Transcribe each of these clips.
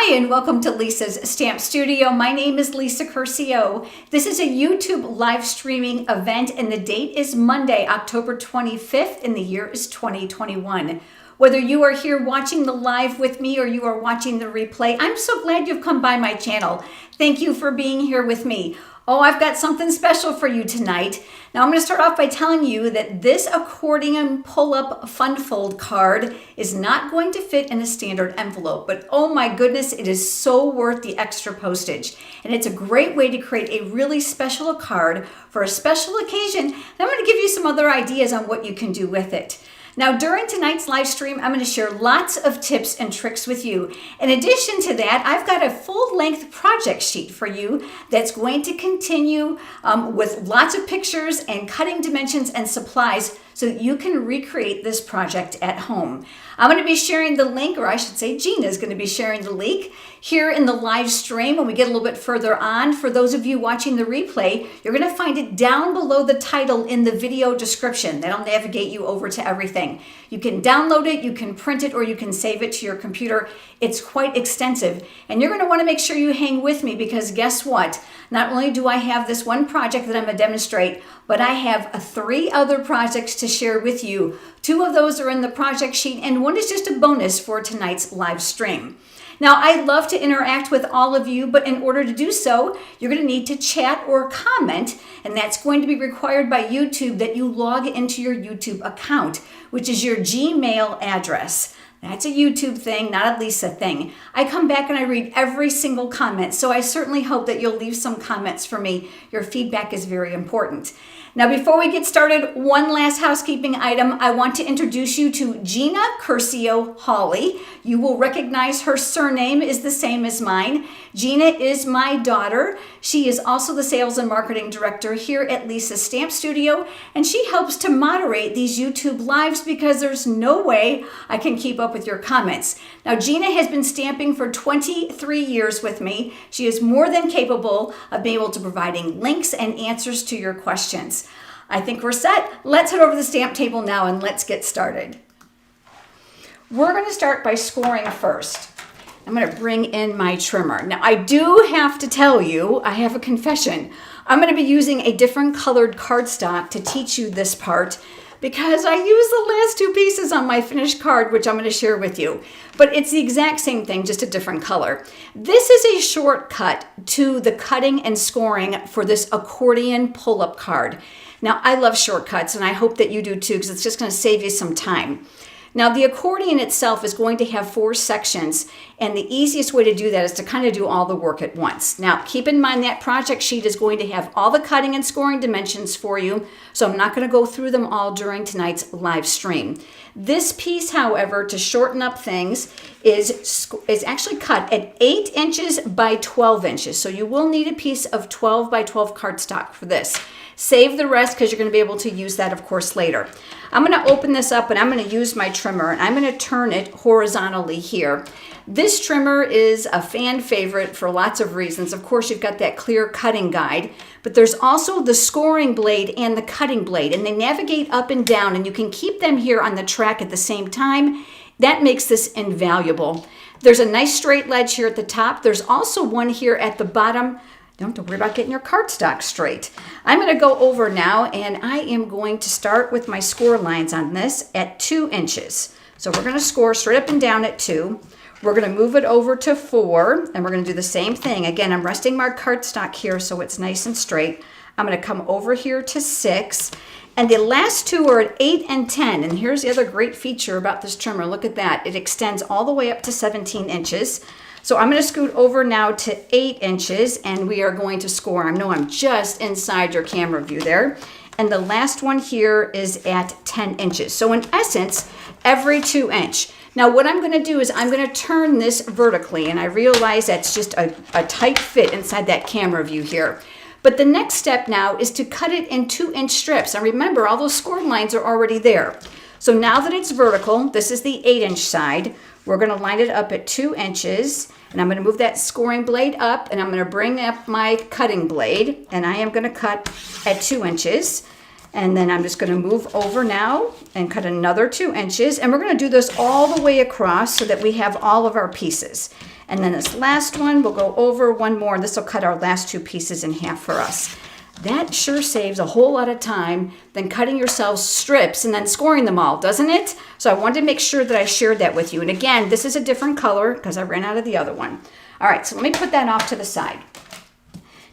Hi, and welcome to Lisa's Stamp Studio. My name is Lisa Curcio. This is a YouTube live streaming event, and the date is Monday, October 25th, and the year is 2021. Whether you are here watching the live with me or you are watching the replay, I'm so glad you've come by my channel. Thank you for being here with me. Oh, I've got something special for you tonight. Now I'm going to start off by telling you that this accordion pull-up fun fold card is not going to fit in a standard envelope, but oh my goodness, it is so worth the extra postage. And it's a great way to create a really special card for a special occasion. And I'm going to give you some other ideas on what you can do with it. Now, during tonight's live stream, I'm going to share lots of tips and tricks with you. In addition to that, I've got a full-length project sheet for you that's going to continue with lots of pictures and cutting dimensions and supplies so that you can recreate this project at home. I'm going to be sharing the link, or I should say Gina is going to be sharing the link here in the live stream when we get a little bit further on. For those of you watching the replay, you're going to find it down below the title in the video description. That'll navigate you over to everything. You can download it, you can print it, or you can save it to your computer. It's quite extensive. And you're going to want to make sure you hang with me because guess what? Not only do I have this one project that I'm going to demonstrate, but I have 3 other projects to share with you. 2 of those are in the project sheet, and one is just a bonus for tonight's live stream. Now, I love to interact with all of you, but in order to do so, you're going to need to chat or comment, and that's going to be required by YouTube that you log into your YouTube account, which is your Gmail address. That's a YouTube thing, not a Lisa thing. I come back and I read every single comment, so I certainly hope that you'll leave some comments for me. Your feedback is very important. Now, before we get started, one last housekeeping item. I want to introduce you to Gina Curcio Hawley. You will recognize her surname is the same as mine. Gina is my daughter. She is also the sales and marketing director here at Lisa's Stamp Studio, and she helps to moderate these YouTube lives because there's no way I can keep up with your comments. Now, Gina has been stamping for 23 years with me. She is more than capable of being able to providing links and answers to your questions. I think we're set. Let's head over to the stamp table now and let's get started. We're going to start by scoring first. I'm going to bring in my trimmer. Now, I do have to tell you, I have a confession. I'm going to be using a different colored cardstock to teach you this part because I use the last 2 pieces on my finished card, which I'm going to share with you. But it's the exact same thing, just a different color. This is a shortcut to the cutting and scoring for this accordion pull-up card. Now, I love shortcuts, and I hope that you do too, because it's just going to save you some time. Now, the accordion itself is going to have 4 sections, and the easiest way to do that is to kind of do all the work at once. Now, keep in mind that project sheet is going to have all the cutting and scoring dimensions for you, so I'm not going to go through them all during tonight's live stream. This piece, however, to shorten up things, is actually cut at 8 inches by 12 inches, so you will need a piece of 12 by 12 cardstock for this. Save the rest because you're going to be able to use that, of course, later. I'm going to open this up and I'm going to use my trimmer and I'm going to turn it horizontally here. This trimmer is a fan favorite for lots of reasons. Of course, you've got that clear cutting guide, but there's also the scoring blade and the cutting blade, and they navigate up and down, and you can keep them here on the track at the same time. That makes this invaluable. There's a nice straight ledge here at the top. There's also one here at the bottom. Don't have to worry about getting your cardstock straight. I'm going to go over now, and I am going to start with my score lines on this at 2 inches. So we're going to score straight up and down at 2. We're going to move it over to 4, and we're going to do the same thing. Again, I'm resting my cardstock here so it's nice and straight. I'm going to come over here to 6, and the last 2 are at 8 and 10. And here's the other great feature about this trimmer. Look at that. It extends all the way up to 17 inches. So I'm going to scoot over now to 8 inches, and we are going to score. I know I'm just inside your camera view there. And the last one here is at 10 inches. So in essence, every 2 inch. Now what I'm going to do is I'm going to turn this vertically, and I realize that's just a tight fit inside that camera view here. But the next step now is to cut it in 2-inch strips. And remember, all those score lines are already there. So now that it's vertical, this is the 8-inch side. We're going to line it up at 2 inches, and I'm going to move that scoring blade up, and I'm going to bring up my cutting blade, and I am going to cut at 2 inches. And then I'm just going to move over now and cut another 2 inches, and we're going to do this all the way across so that we have all of our pieces. And then this last one, we'll go over one more, and this will cut our last 2 pieces in half for us. That sure saves a whole lot of time than cutting yourselves strips and then scoring them all, doesn't it? So I wanted to make sure that I shared that with you. And again, this is a different color because I ran out of the other one. All right, so let me put that off to the side.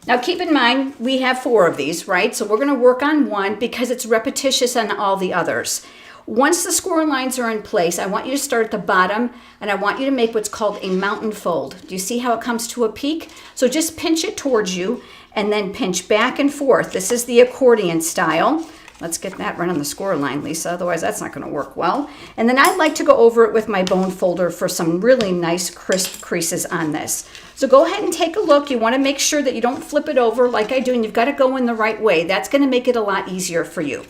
Now keep in mind, we have 4 of these, right? So we're gonna work on one because it's repetitious on all the others. Once the score lines are in place, I want you to start at the bottom and I want you to make what's called a mountain fold. Do you see how it comes to a peak? So just pinch it towards you and then pinch back and forth. This is the accordion style. Let's get that right on the score line, Lisa, otherwise that's not gonna work well. And then I'd like to go over it with my bone folder for some really nice crisp creases on this. So go ahead and take a look. You wanna make sure that you don't flip it over like I do, and you've gotta go in the right way. That's gonna make it a lot easier for you.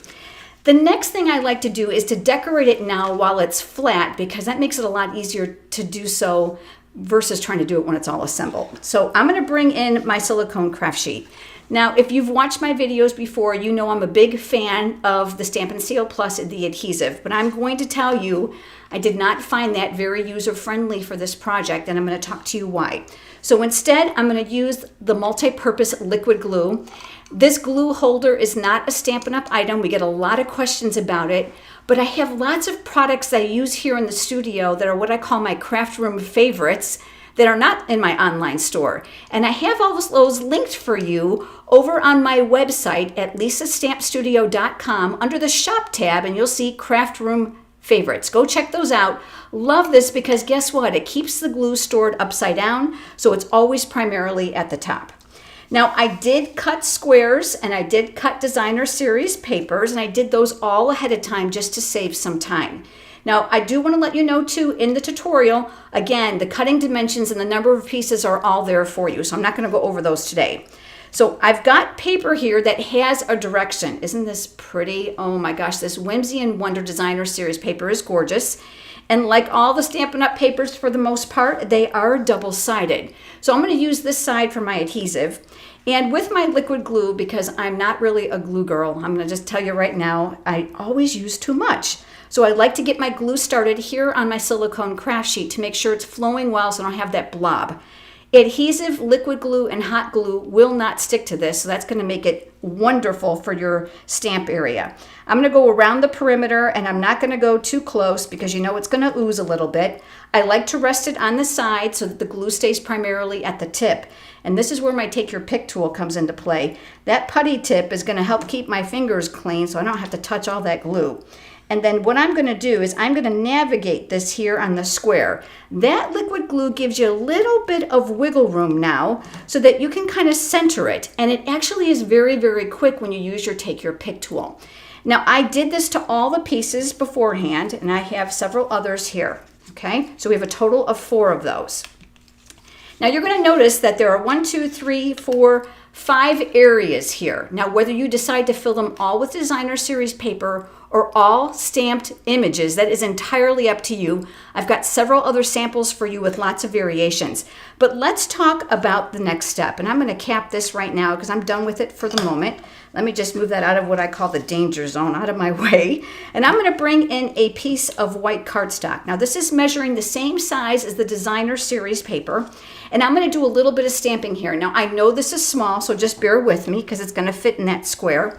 The next thing I like to do is to decorate it now while it's flat, because that makes it a lot easier to do so versus trying to do it when it's all assembled. So I'm gonna bring in my silicone craft sheet. Now, if you've watched my videos before, you know I'm a big fan of the Stampin' Seal Plus, the adhesive, but I'm going to tell you, I did not find that very user-friendly for this project, and I'm gonna talk to you why. So instead, I'm gonna use the multi-purpose liquid glue. This glue holder is not a Stampin' Up! Item. We get a lot of questions about it, but I have lots of products that I use here in the studio that are what I call my craft room favorites that are not in my online store. And I have all those linked for you over on my website at lisastampstudio.com under the shop tab, and you'll see craft room favorites. Go check those out. Love this because guess what? It keeps the glue stored upside down, so it's always primarily at the top. Now I did cut squares and I did cut designer series papers, and I did those all ahead of time just to save some time. Now I do want to let you know too, in the tutorial, again, the cutting dimensions and the number of pieces are all there for you, so I'm not going to go over those today. So I've got paper here that has a direction. Isn't this pretty? Oh my gosh, this Whimsy and Wonder designer series paper is gorgeous. And like all the Stampin' Up! Papers for the most part, they are double-sided. So I'm going to use this side for my adhesive. And with my liquid glue, because I'm not really a glue girl, I'm going to just tell you right now, I always use too much. So I like to get my glue started here on my silicone craft sheet to make sure it's flowing well so I don't have that blob. Adhesive, liquid glue, and hot glue will not stick to this, so that's going to make it wonderful for your stamp area. I'm going to go around the perimeter, and I'm not going to go too close because you know it's going to ooze a little bit. I like to rest it on the side so that the glue stays primarily at the tip. And this is where my Take Your Pick tool comes into play. That putty tip is going to help keep my fingers clean so I don't have to touch all that glue. And then what I'm going to do is I'm going to navigate this here on the square. That liquid glue gives you a little bit of wiggle room now so that you can kind of center it. And it actually is very, very quick when you use your Take Your Pick tool. Now I did this to all the pieces beforehand, and I have several others here. Okay, so we have a total of 4 of those. Now you're going to notice that there are 1, 2, 3, 4, 5 areas here. Now whether you decide to fill them all with designer series paper or all stamped images, that is entirely up to you. I've got several other samples for you with lots of variations. But let's talk about the next step. And I'm going to cap this right now because I'm done with it for the moment. Let me just move that out of what I call the danger zone, out of my way. And I'm going to bring in a piece of white cardstock. Now this is measuring the same size as the designer series paper. And I'm going to do a little bit of stamping here. Now I know this is small, so just bear with me because it's going to fit in that square.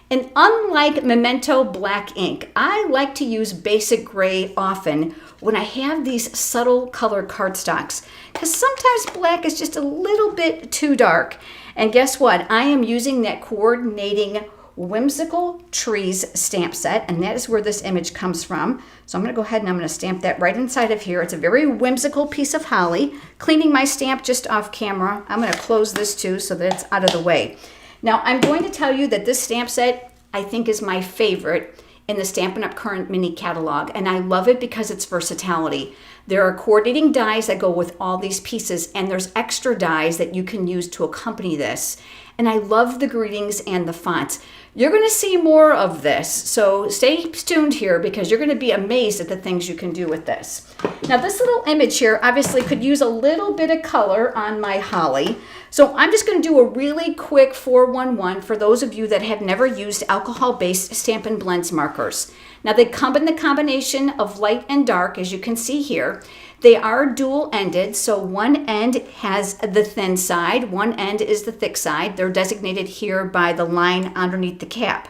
And unlike Memento black ink, I like to use basic gray often when I have these subtle color cardstocks, because sometimes black is just a little bit too dark. And guess what? I am using that coordinating Whimsical Trees stamp set, and that is where this image comes from. So I'm going to go ahead and I'm going to stamp that right inside of here. It's a very whimsical piece of holly. Cleaning my stamp just off camera. I'm going to close this too so that it's out of the way. Now I'm going to tell you that this stamp set I think is my favorite in the Stampin' Up! Current Mini Catalog, and I love it because it's versatility. There are coordinating dies that go with all these pieces, and there's extra dies that you can use to accompany this. And I love the greetings and the fonts. You're going to see more of this, so stay tuned here because you're going to be amazed at the things you can do with this. Now this little image here obviously could use a little bit of color on my holly. So I'm just going to do a really quick 411 for those of you that have never used alcohol-based Stampin' Blends markers. Now they come in the combination of light and dark, as you can see here. They are dual-ended, so one end has the thin side, one end is the thick side. They're designated here by the line underneath the cap.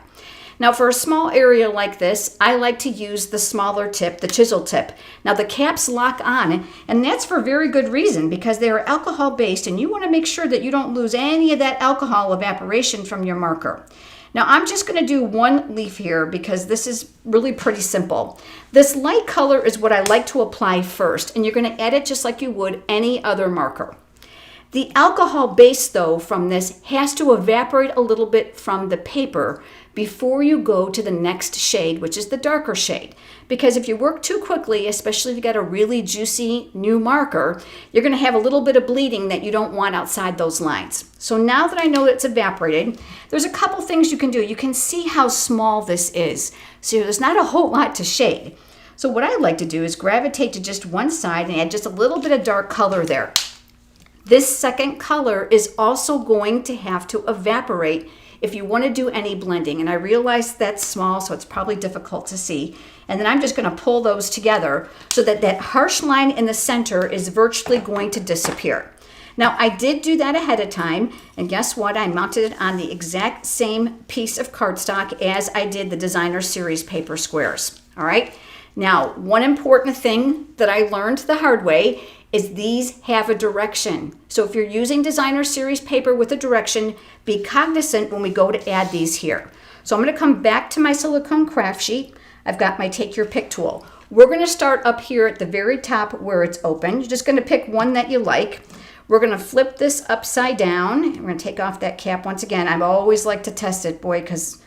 Now for a small area like this, I like to use the smaller tip, the chisel tip. Now the caps lock on, and that's for very good reason, because they are alcohol based and you want to make sure that you don't lose any of that alcohol evaporation from your marker. Now I'm just going to do one leaf here because this is really pretty simple. This light color is what I like to apply first, and you're going to add it just like you would any other marker. The alcohol base, though, from this has to evaporate a little bit from the paper before you go to the next shade, which is the darker shade. Because if you work too quickly, especially if you got a really juicy new marker, you're going to have a little bit of bleeding that you don't want outside those lines. So now that I know it's evaporated, there's a couple things you can do. You can see how small this is. So there's not a whole lot to shade. So what I like to do is gravitate to just one side and add just a little bit of dark color there. This second color is also going to have to evaporate if you want to do any blending. And I realize that's small, so it's probably difficult to see. And then I'm just going to pull those together so that that harsh line in the center is virtually going to disappear. Now, I did do that ahead of time, and guess what? I mounted it on the exact same piece of cardstock as I did the Designer Series paper squares. All right? Now, one important thing that I learned the hard way is these have a direction. So if you're using Designer Series paper with a direction, be cognizant when we go to add these here. So I'm going to come back to my silicone craft sheet. I've got my Take Your Pick tool. We're going to start up here at the very top where it's open. You're just going to pick one that you like. We're going to flip this upside down. We're going to take off that cap once again. I always like to test it, boy, because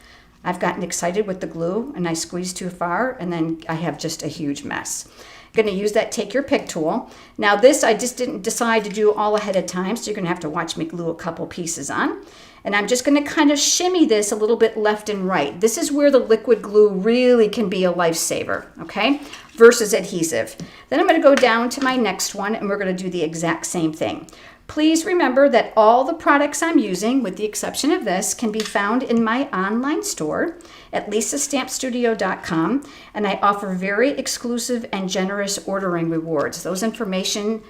I've gotten excited with the glue and I squeeze too far and then I have just a huge mess. Going to use that Take Your Pick tool. Now this I just didn't decide to do all ahead of time, so you're going to have to watch me glue a couple pieces on. And I'm just going to kind of shimmy this a little bit left and right. This is where the liquid glue really can be a lifesaver, okay, versus adhesive. Then I'm going to go down to my next one and we're going to do the exact same thing. Please remember that all the products I'm using, with the exception of this, can be found in my online store at lisastampstudio.com, and I offer very exclusive and generous ordering rewards. That information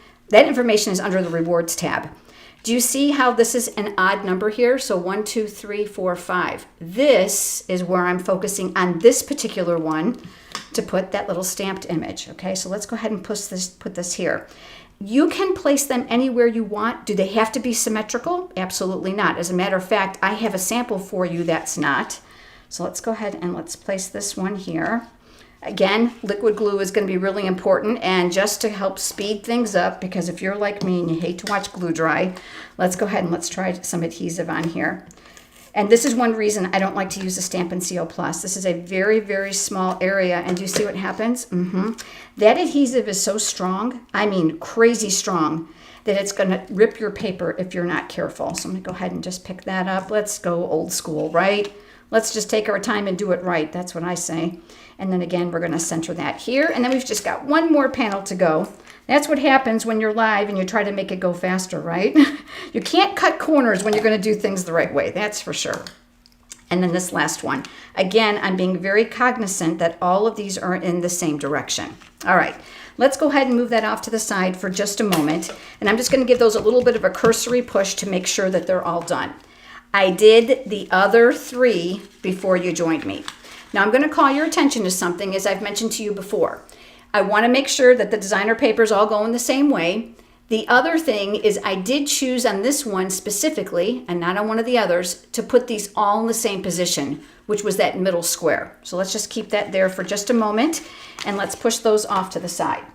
is under the rewards tab. Do you see how this is an odd number here? So 1, 2, 3, 4, 5. This is where I'm focusing on this particular one to put that little stamped image. Okay, so let's go ahead and put this here. You can place them anywhere you want. Do they have to be symmetrical? Absolutely not. As a matter of fact, I have a sample for you that's not. So let's go ahead and let's place this one here. Again, liquid glue is going to be really important, and just to help speed things up, because if you're like me and you hate to watch glue dry, let's go ahead and let's try some adhesive on here. And this is one reason I don't like to use a Stampin' Seal Plus. This is a very, very small area, and do you see what happens? That adhesive is so strong, I mean crazy strong, that it's going to rip your paper if you're not careful. So I'm going to go ahead and just pick that up. Let's go old school, right? Let's just take our time and do it right. That's what I say. And then again, we're going to center that here. And then we've just got one more panel to go. That's what happens when you're live and you try to make it go faster, right? You can't cut corners when you're going to do things the right way. That's for sure. And then this last one. Again, I'm being very cognizant that all of these are in the same direction. All right. Let's go ahead and move that off to the side for just a moment. And I'm just going to give those a little bit of a cursory push to make sure that they're all done. I did the other 3 before you joined me. Now I'm going to call your attention to something, as I've mentioned to you before. I want to make sure that the designer papers all go in the same way. The other thing is I did choose on this one specifically, and not on one of the others, to put these all in the same position, which was that middle square. So let's just keep that there for just a moment, and let's push those off to the side.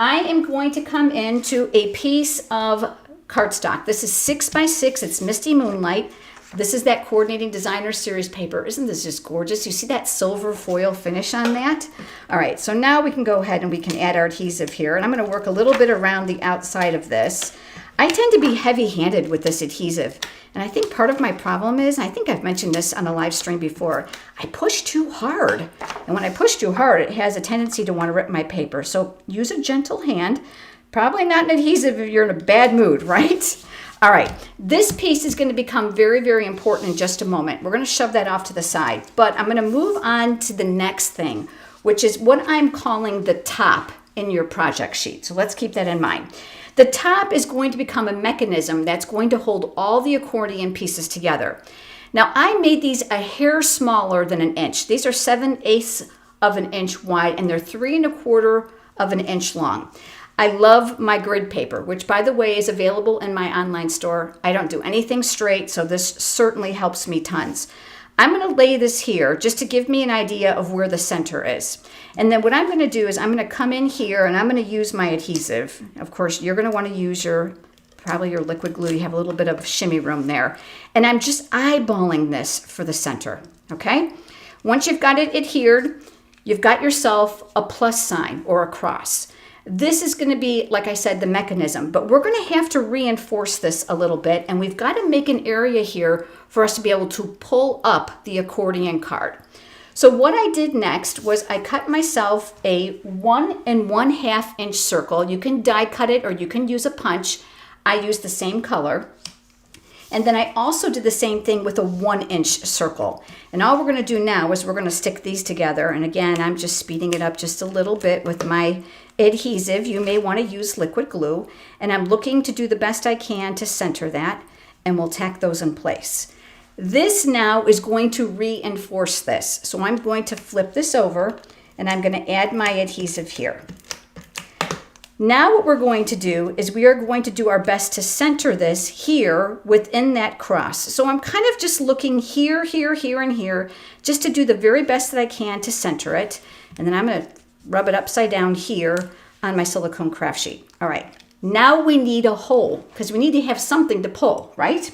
I am going to come into a piece of cardstock. This is 6 by 6. It's Misty Moonlight. This is that Coordinating Designer Series paper. Isn't this just gorgeous? You see that silver foil finish on that? All right, so now we can go ahead and we can add our adhesive here. And I'm going to work a little bit around the outside of this. I tend to be heavy-handed with this adhesive. And I think part of my problem is, I think I've mentioned this on a live stream before, I push too hard. And when I push too hard, it has a tendency to want to rip my paper. So use a gentle hand. Probably not an adhesive if you're in a bad mood, right? All right, this piece is going to become very, very important in just a moment. We're going to shove that off to the side, but I'm going to move on to the next thing, which is what I'm calling the top in your project sheet. So let's keep that in mind. The top is going to become a mechanism that's going to hold all the accordion pieces together. Now, I made these a hair smaller than an inch. These are 7/8 of an inch wide, and they're 3 1/4 of an inch long. I love my grid paper, which by the way is available in my online store. I don't do anything straight, so this certainly helps me tons. I'm going to lay this here just to give me an idea of where the center is. And then what I'm going to do is I'm going to come in here and I'm going to use my adhesive. Of course, you're going to want to use probably your liquid glue. You have a little bit of shimmy room there. And I'm just eyeballing this for the center, okay? Once you've got it adhered, you've got yourself a plus sign or a cross. This is going to be, like I said, the mechanism, but we're going to have to reinforce this a little bit, and we've got to make an area here for us to be able to pull up the accordion card. So what I did next was I cut myself a 1 1/2 inch circle. You can die cut it or you can use a punch. I used the same color. And then I also did the same thing with a 1 inch circle. And all we're going to do now is we're going to stick these together. And again, I'm just speeding it up just a little bit with my adhesive. You may want to use liquid glue. And I'm looking to do the best I can to center that. And we'll tack those in place. This now is going to reinforce this. So I'm going to flip this over and I'm going to add my adhesive here. Now what we're going to do is we are going to do our best to center this here within that cross. So I'm kind of just looking here, here, here, and here, just to do the very best that I can to center it. And then I'm going to rub it upside down here on my silicone craft sheet. All right, now we need a hole because we need to have something to pull, right?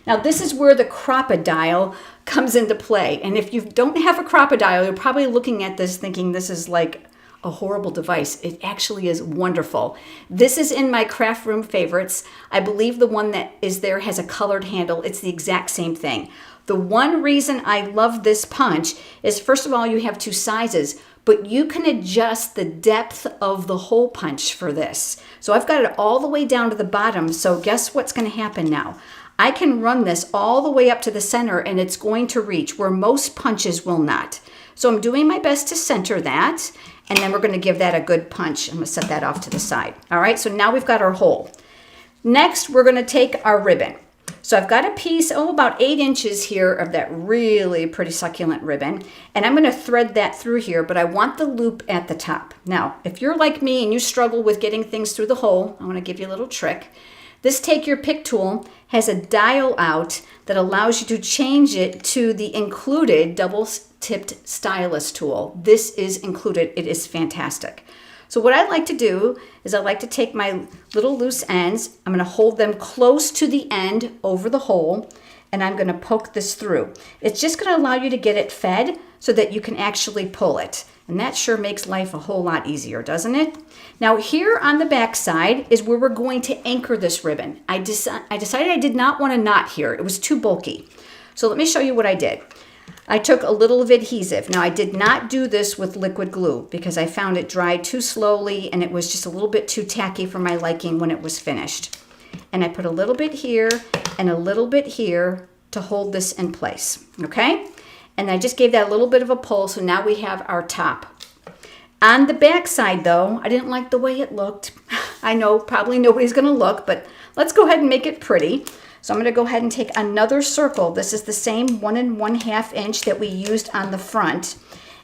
Now this is where the crocodile comes into play. And if you don't have a crocodile, you're probably looking at this thinking this is like a horrible device. It actually is wonderful. This is in my craft room favorites. I believe the one that is there has a colored handle. It's the exact same thing. The one reason I love this punch is, first of all, you have 2 sizes, but you can adjust the depth of the hole punch for this. So I've got it all the way down to the bottom. So guess what's going to happen now? I can run this all the way up to the center and it's going to reach where most punches will not. So I'm doing my best to center that. And then we're going to give that a good punch. I'm going to set that off to the side. All right, so now we've got our hole. Next, we're going to take our ribbon. So I've got a piece, about 8 inches here of that really pretty succulent ribbon. And I'm going to thread that through here, but I want the loop at the top. Now, if you're like me and you struggle with getting things through the hole, I want to give you a little trick. This Take Your Pick tool has a dial out that allows you to change it to the included double-tipped stylus tool. This is included. It is fantastic. So what I like to do is I like to take my little loose ends. I'm going to hold them close to the end over the hole, and I'm going to poke this through. It's just going to allow you to get it fed so that you can actually pull it. And that sure makes life a whole lot easier, doesn't it? Now here on the back side is where we're going to anchor this ribbon. I decided I did not want a knot here. It was too bulky. So let me show you what I did. I took a little of adhesive. Now I did not do this with liquid glue because I found it dried too slowly and it was just a little bit too tacky for my liking when it was finished. And I put a little bit here and a little bit here to hold this in place, okay? And I just gave that a little bit of a pull, so now we have our top. On the back side though, I didn't like the way it looked. I know probably nobody's gonna look, but let's go ahead and make it pretty. So I'm gonna go ahead and take another circle. This is the same 1 1/2 inch that we used on the front.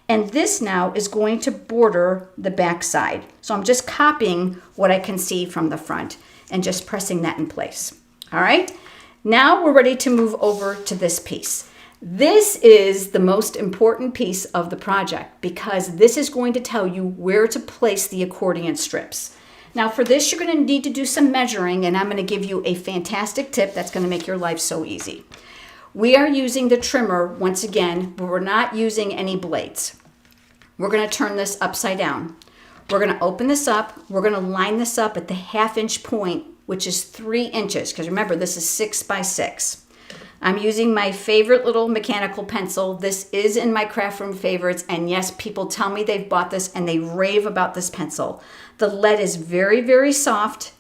And this now is going to border the back side. So I'm just copying what I can see from the front and just pressing that in place. All right, now we're ready to move over to this piece. This is the most important piece of the project because this is going to tell you where to place the accordion strips. Now for this, you're going to need to do some measuring, and I'm going to give you a fantastic tip that's going to make your life so easy. We are using the trimmer once again, but we're not using any blades. We're going to turn this upside down. We're going to open this up. We're going to line this up at the 1/2 inch point, which is 3 inches, because remember, this is 6 by 6. I'm using my favorite little mechanical pencil. This is in my craft room favorites, and yes, people tell me they've bought this and they rave about this pencil. The lead is very, very soft,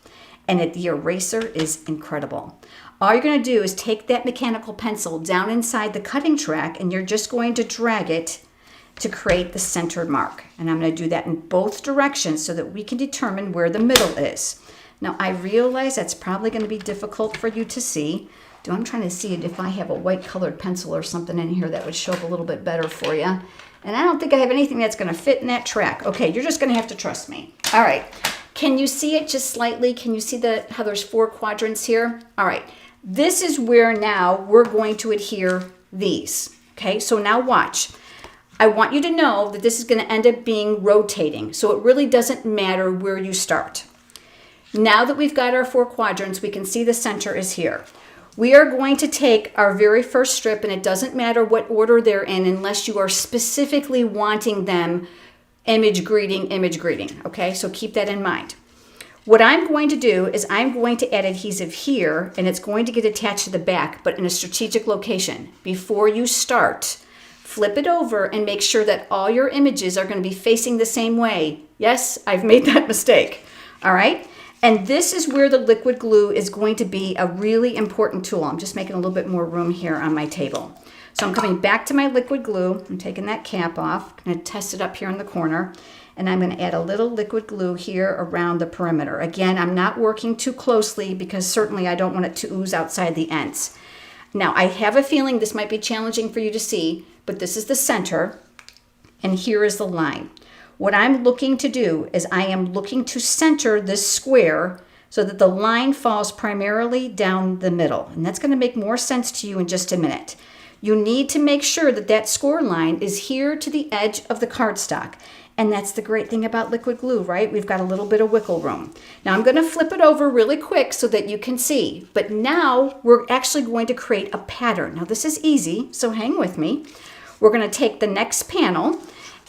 and the eraser is incredible. All you're going to do is take that mechanical pencil down inside the cutting track, and you're just going to drag it to create the centered mark. And I'm going to do that in both directions so that we can determine where the middle is. Now, I realize that's probably going to be difficult for you to see. I'm trying to see if I have a white colored pencil or something in here that would show up a little bit better for you. And I don't think I have anything that's going to fit in that track. Okay, you're just going to have to trust me. All right. Can you see it just slightly? Can you see how there's 4 quadrants here? All right. This is where now we're going to adhere these. Okay, so now watch. I want you to know that this is going to end up being rotating. So it really doesn't matter where you start. Now that we've got our 4 quadrants, we can see the center is here. We are going to take our very first strip, and it doesn't matter what order they're in unless you are specifically wanting them image greeting, okay? So keep that in mind. What I'm going to do is I'm going to add adhesive here, and it's going to get attached to the back, but in a strategic location. Before you start, flip it over and make sure that all your images are going to be facing the same way. Yes, I've made that mistake, all right? And this is where the liquid glue is going to be a really important tool. I'm just making a little bit more room here on my table. So I'm coming back to my liquid glue. I'm taking that cap off. I'm going to test it up here in the corner. And I'm going to add a little liquid glue here around the perimeter. Again, I'm not working too closely because certainly I don't want it to ooze outside the ends. Now, I have a feeling this might be challenging for you to see, but this is the center, and here is the line. What I'm looking to do is I am looking to center this square so that the line falls primarily down the middle. And that's going to make more sense to you in just a minute. You need to make sure that that score line is here to the edge of the cardstock. And that's the great thing about liquid glue, right? We've got a little bit of wiggle room. Now I'm going to flip it over really quick so that you can see. But now we're actually going to create a pattern. Now this is easy, so hang with me. We're going to take the next panel,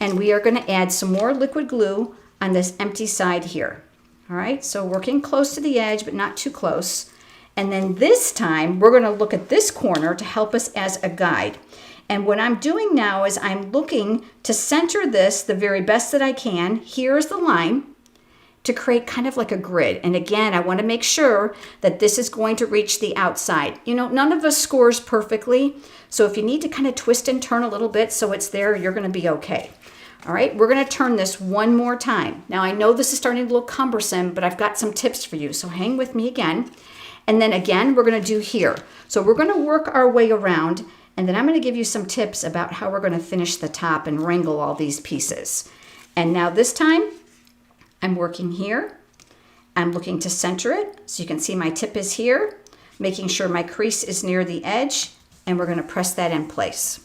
and we are going to add some more liquid glue on this empty side here. All right, so working close to the edge, but not too close. And then this time, we're going to look at this corner to help us as a guide. And what I'm doing now is I'm looking to center this the very best that I can. Here's the line to create kind of like a grid. And again, I want to make sure that this is going to reach the outside. You know, none of us scores perfectly. So if you need to kind of twist and turn a little bit so it's there, you're going to be okay. All right, we're going to turn this one more time. Now, I know this is starting to look cumbersome, but I've got some tips for you. So hang with me again. And then again, we're going to do here. So we're going to work our way around, and then I'm going to give you some tips about how we're going to finish the top and wrangle all these pieces. And now this time, I'm working here. I'm looking to center it. So you can see my tip is here, making sure my crease is near the edge, and we're going to press that in place.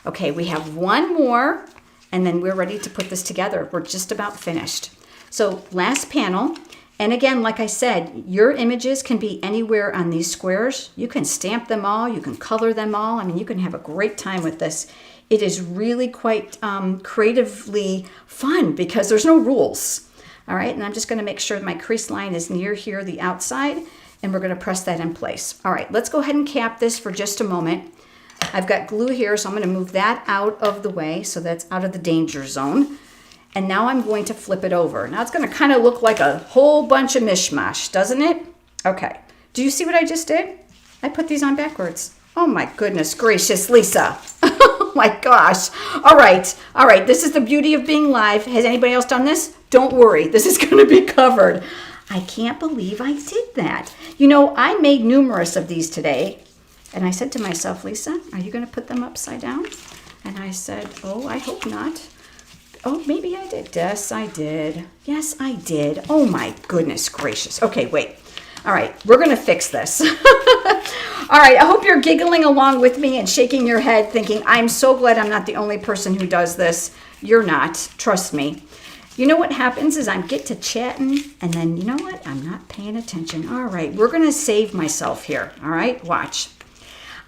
Okay, we have one more, and then we're ready to put this together. We're just about finished. So last panel, and again, like I said, your images can be anywhere on these squares. You can stamp them all, you can color them all. I mean, you can have a great time with this. It is really quite creatively fun because there's no rules. All right, and I'm just going to make sure my crease line is near here, the outside, and we're going to press that in place. All right, let's go ahead and cap this for just a moment. I've got glue here, so I'm going to move that out of the way so that's out of the danger zone. And now I'm going to flip it over. Now it's going to kind of look like a whole bunch of mishmash, doesn't it? Okay. Do you see what I just did? I put these on backwards. Oh my goodness gracious, Lisa. Oh my gosh. All right. All right. This is the beauty of being live. Has anybody else done this? Don't worry. This is going to be covered. I can't believe I did that. You know, I made numerous of these today. And I said to myself, Lisa, are you going to put them upside down? And I said, oh, I hope not. Oh, maybe I did. Yes, I did. Yes, I did. Oh my goodness gracious. Okay, wait. All right, we're going to fix this. All right, I hope you're giggling along with me and shaking your head thinking, I'm so glad I'm not the only person who does this. You're not. Trust me. You know what happens is I get to chatting, and then you know what? I'm not paying attention. All right, we're going to save myself here. All right, watch.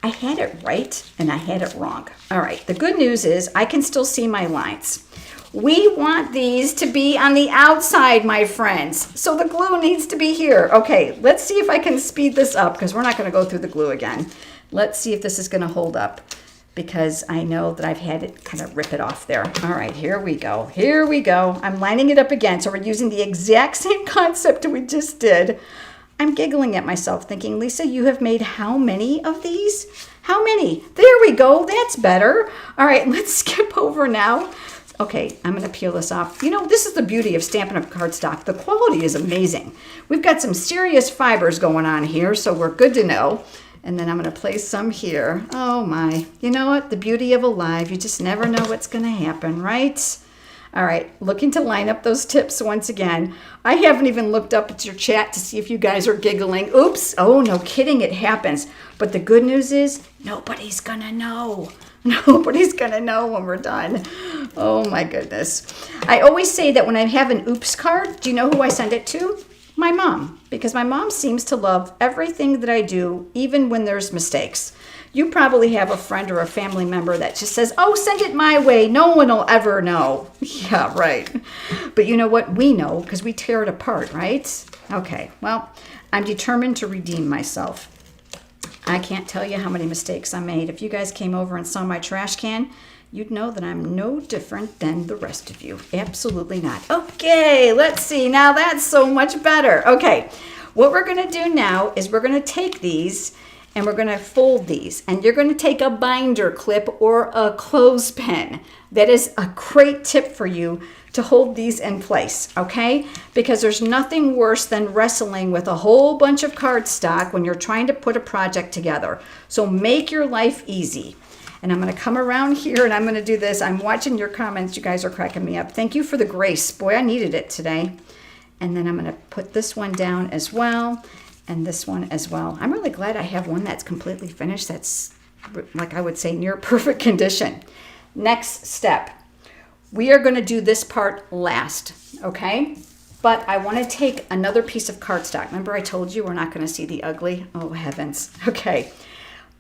I had it right and I had it wrong. All right, the good news is I can still see my lines. We want these to be on the outside, my friends. So the glue needs to be here. Okay, let's see if I can speed this up because we're not going to go through the glue again. Let's see if this is going to hold up, because I know that I've had it kind of rip it off there. All right, here we go. Here we go. I'm lining it up again. So we're using the exact same concept we just did. I'm giggling at myself thinking, Lisa, you have made how many of these? How many? There we go. That's better. All right, let's skip over now. Okay, I'm going to peel this off. You know, this is the beauty of Stampin' Up! Cardstock. The quality is amazing. We've got some serious fibers going on here, so we're good to know. And then I'm going to place some here. Oh my. You know what? The beauty of Alive. You just never know what's going to happen, right? All right, looking to line up those tips once again. I haven't even looked up at your chat to see if you guys are giggling. Oops. Oh, no kidding. It happens. But the good news is nobody's going to know. Nobody's going to know when we're done. Oh, my goodness. I always say that when I have an oops card, do you know who I send it to? My mom, because my mom seems to love everything that I do, even when there's mistakes. You probably have a friend or a family member that just says, oh, send it my way. No one will ever know. Yeah, right. But you know what? We know because we tear it apart, right? Okay, well, I'm determined to redeem myself. I can't tell you how many mistakes I made. If you guys came over and saw my trash can, you'd know that I'm no different than the rest of you. Absolutely not. Okay, let's see. Now that's so much better. Okay, what we're going to do now is we're going to take these and we're going to fold these. And you're going to take a binder clip or a clothespin. That is a great tip for you to hold these in place, okay? Because there's nothing worse than wrestling with a whole bunch of cardstock when you're trying to put a project together. So make your life easy. And I'm going to come around here and I'm going to do this. I'm watching your comments. You guys are cracking me up. Thank you for the grace. Boy, I needed it today. And then I'm going to put this one down as well and this one as well. I'm really glad I have one that's completely finished. That's, like I would say, near perfect condition. Next step. We are going to do this part last, okay? But I want to take another piece of cardstock. Remember I told you we're not going to see the ugly? Oh, heavens. Okay.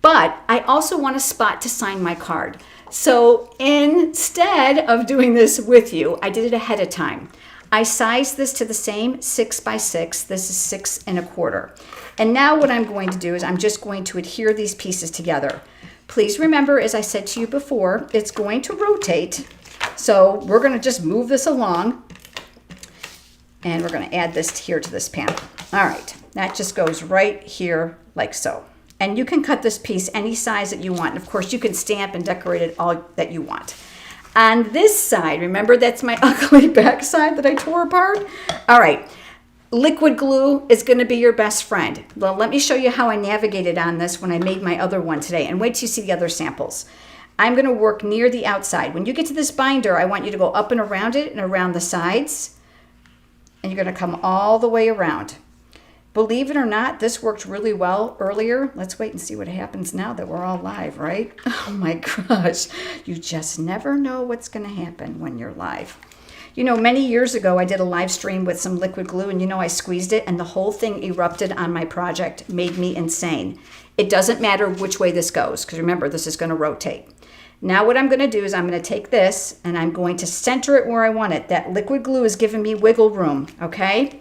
But I also want a spot to sign my card. So instead of doing this with you, I did it ahead of time. I sized this to the same 6 by 6. This is 6 1/4. And now what I'm going to do is I'm just going to adhere these pieces together. Please remember, as I said to you before, it's going to rotate. So we're going to just move this along. And we're going to add this here to this panel. All right, that just goes right here like so. And you can cut this piece any size that you want. And of course, you can stamp and decorate it all that you want. On this side, remember that's my ugly back side that I tore apart? All right, liquid glue is going to be your best friend. Well, let me show you how I navigated on this when I made my other one today. And wait till you see the other samples. I'm going to work near the outside. When you get to this binder, I want you to go up and around it and around the sides. And you're going to come all the way around. Believe it or not, this worked really well earlier. Let's wait and see what happens now that we're all live, right? Oh my gosh. You just never know what's going to happen when you're live. You know, many years ago, I did a live stream with some liquid glue, and you know, I squeezed it, and the whole thing erupted on my project, made me insane. It doesn't matter which way this goes, because remember, this is going to rotate. Now what I'm going to do is I'm going to take this, and I'm going to center it where I want it. That liquid glue is giving me wiggle room, okay?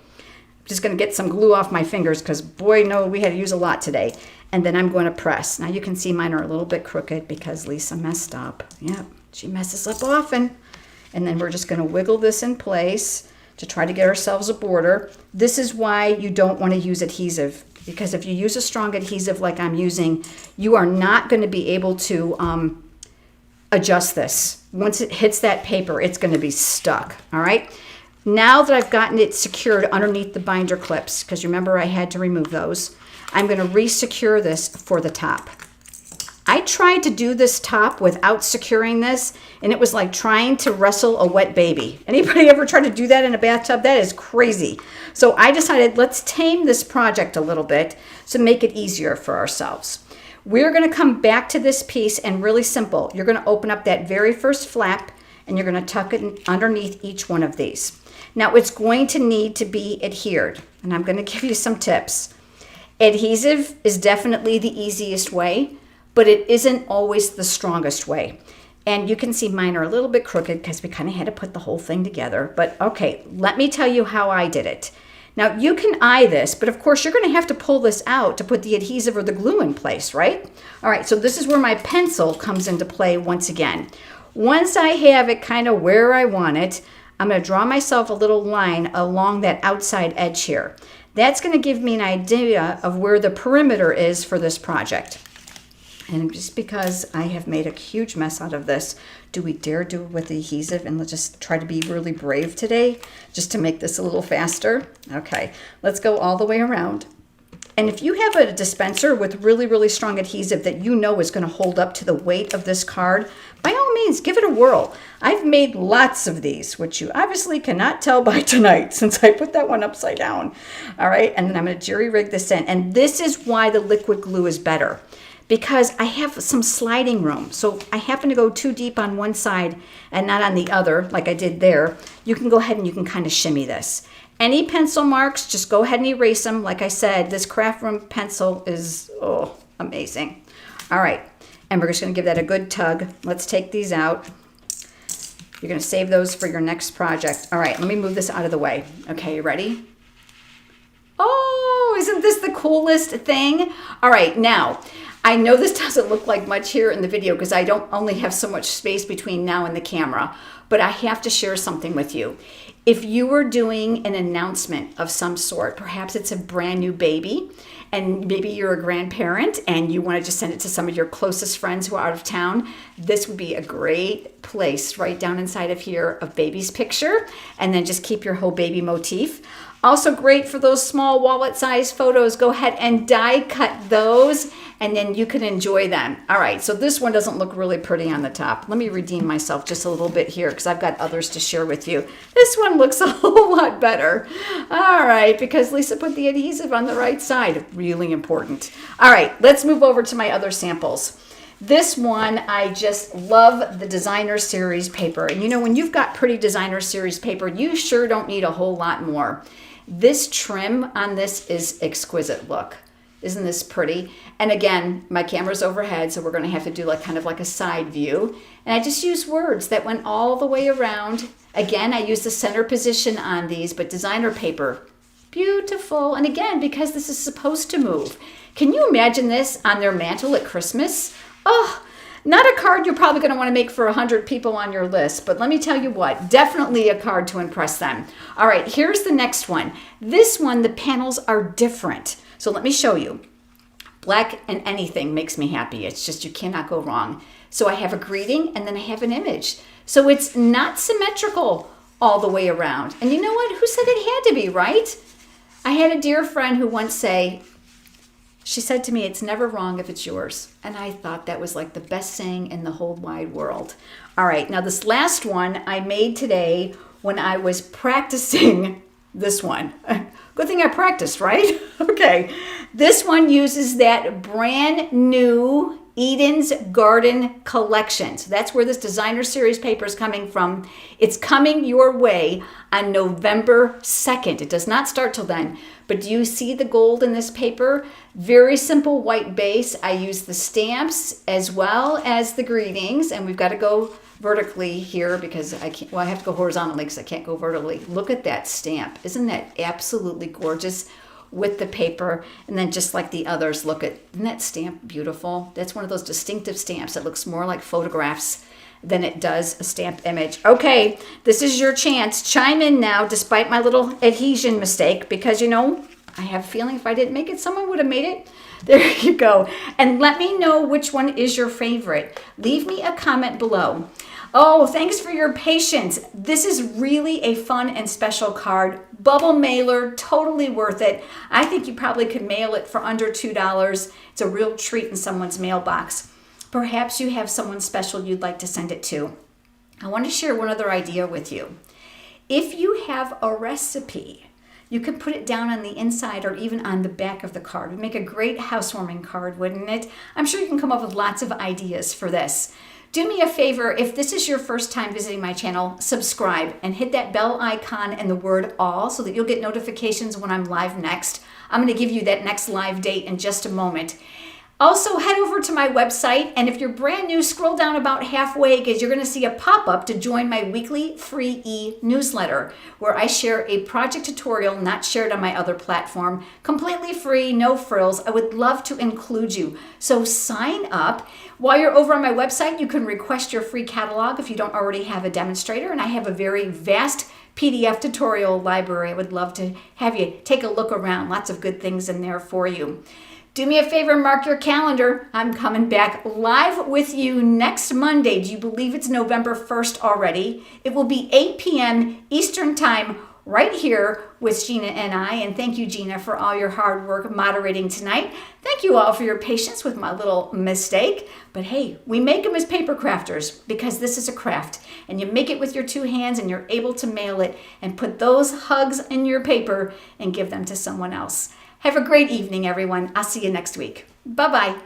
Just going to get some glue off my fingers because, boy, no, we had to use a lot today. And then I'm going to press. Now you can see mine are a little bit crooked because Lisa messed up. Yep, she messes up often. And then we're just going to wiggle this in place to try to get ourselves a border. This is why you don't want to use adhesive, because if you use a strong adhesive like I'm using, you are not going to be able to adjust this. Once it hits that paper, it's going to be stuck, all right? Now that I've gotten it secured underneath the binder clips, because remember I had to remove those, I'm going to re-secure this for the top. I tried to do this top without securing this, and it was like trying to wrestle a wet baby. Anybody ever try to do that in a bathtub? That is crazy. So I decided let's tame this project a little bit to make it easier for ourselves. We're going to come back to this piece, and really simple. You're going to open up that very first flap, and you're going to tuck it underneath each one of these. Now it's going to need to be adhered, and I'm going to give you some tips. Adhesive is definitely the easiest way, but it isn't always the strongest way. And you can see mine are a little bit crooked because we kind of had to put the whole thing together. But okay, let me tell you how I did it. Now you can eye this, but of course you're going to have to pull this out to put the adhesive or the glue in place, right? All right, so this is where my pencil comes into play once again. Once I have it kind of where I want it, I'm going to draw myself a little line along that outside edge here. That's going to give me an idea of where the perimeter is for this project. And just because I have made a huge mess out of this, do we dare do it with the adhesive? And let's just try to be really brave today, just to make this a little faster. Okay, let's go all the way around. And if you have a dispenser with really, really strong adhesive that you know is going to hold up to the weight of this card, by all means, give it a whirl. I've made lots of these, which you obviously cannot tell by tonight since I put that one upside down. All right, and then I'm going to jerry-rig this in. And this is why the liquid glue is better, because I have some sliding room. So I happen to go too deep on one side and not on the other, like I did there. You can go ahead and you can kind of shimmy this. Any pencil marks, just go ahead and erase them. Like I said, this craft room pencil is, amazing. All right, and we're just gonna give that a good tug. Let's take these out. You're gonna save those for your next project. All right, let me move this out of the way. Okay, you ready? Oh, isn't this the coolest thing? All right, now, I know this doesn't look like much here in the video because I don't only have so much space between now and the camera, but I have to share something with you. If you were doing an announcement of some sort, perhaps it's a brand new baby, and maybe you're a grandparent and you want to just send it to some of your closest friends who are out of town, this would be a great place right down inside of here of baby's picture, and then just keep your whole baby motif. Also great for those small wallet-sized photos. Go ahead and die cut those, and then you can enjoy them. All right, so this one doesn't look really pretty on the top. Let me redeem myself just a little bit here because I've got others to share with you. This one looks a whole lot better. All right, because Lisa put the adhesive on the right side. Really important. All right, let's move over to my other samples. This one, I just love the designer series paper. And you know, when you've got pretty designer series paper, you sure don't need a whole lot more. This trim on this is exquisite. Look, isn't this pretty? And again, my camera's overhead, so we're gonna have to do like kind of like a side view. And I just used words that went all the way around. Again, I used the center position on these, but designer paper, beautiful. And again, because this is supposed to move. Can you imagine this on their mantle at Christmas? Oh, not a card you're probably going to want to make for 100 people on your list, but let me tell you what, definitely a card to impress them. All right, here's the next one. This one, the panels are different. So let me show you. Black and anything makes me happy. It's just you cannot go wrong. So I have a greeting and then I have an image. So it's not symmetrical all the way around. And you know what? Who said it had to be, right? I had a dear friend who once she said to me, it's never wrong if it's yours. And I thought that was like the best saying in the whole wide world. All right, now this last one I made today when I was practicing this one. Good thing I practiced, right? Okay, this one uses that brand new Eden's Garden collection. So that's where this designer series paper is coming from. It's coming your way on November 2nd. It does not start till then. But do you see the gold in this paper? Very simple white base. I use the stamps as well as the greetings, and we've got to go vertically here because I can't, well, I have to go horizontally because I can't go vertically. Look at that stamp. Isn't that absolutely gorgeous with the paper? And then just like the others, look at, isn't that stamp beautiful? That's one of those distinctive stamps that looks more like photographs than it does a stamped image. Okay, this is your chance. Chime in now, despite my little adhesion mistake, because you know, I have a feeling if I didn't make it, someone would have made it. There you go. And let me know which one is your favorite. Leave me a comment below. Oh, thanks for your patience. This is really a fun and special card. Bubble mailer, totally worth it. I think you probably could mail it for under $2. It's a real treat in someone's mailbox. Perhaps you have someone special you'd like to send it to. I want to share one other idea with you. If you have a recipe, you can put it down on the inside or even on the back of the card. It would make a great housewarming card, wouldn't it? I'm sure you can come up with lots of ideas for this. Do me a favor, if this is your first time visiting my channel, subscribe and hit that bell icon and the word all so that you'll get notifications when I'm live next. I'm going to give you that next live date in just a moment. Also, head over to my website, and if you're brand new, scroll down about halfway because you're going to see a pop-up to join my weekly free e-newsletter where I share a project tutorial not shared on my other platform, completely free, no frills. I would love to include you. So sign up. While you're over on my website, you can request your free catalog if you don't already have a demonstrator, and I have a very vast PDF tutorial library. I would love to have you take a look around. Lots of good things in there for you. Do me a favor and mark your calendar. I'm coming back live with you next Monday. Do you believe it's November 1st already? It will be 8 p.m. Eastern Time right here with Gina and I. And thank you, Gina, for all your hard work moderating tonight. Thank you all for your patience with my little mistake. But hey, we make them as paper crafters because this is a craft. And you make it with your two hands and you're able to mail it and put those hugs in your paper and give them to someone else. Have a great evening, everyone. I'll see you next week. Bye-bye.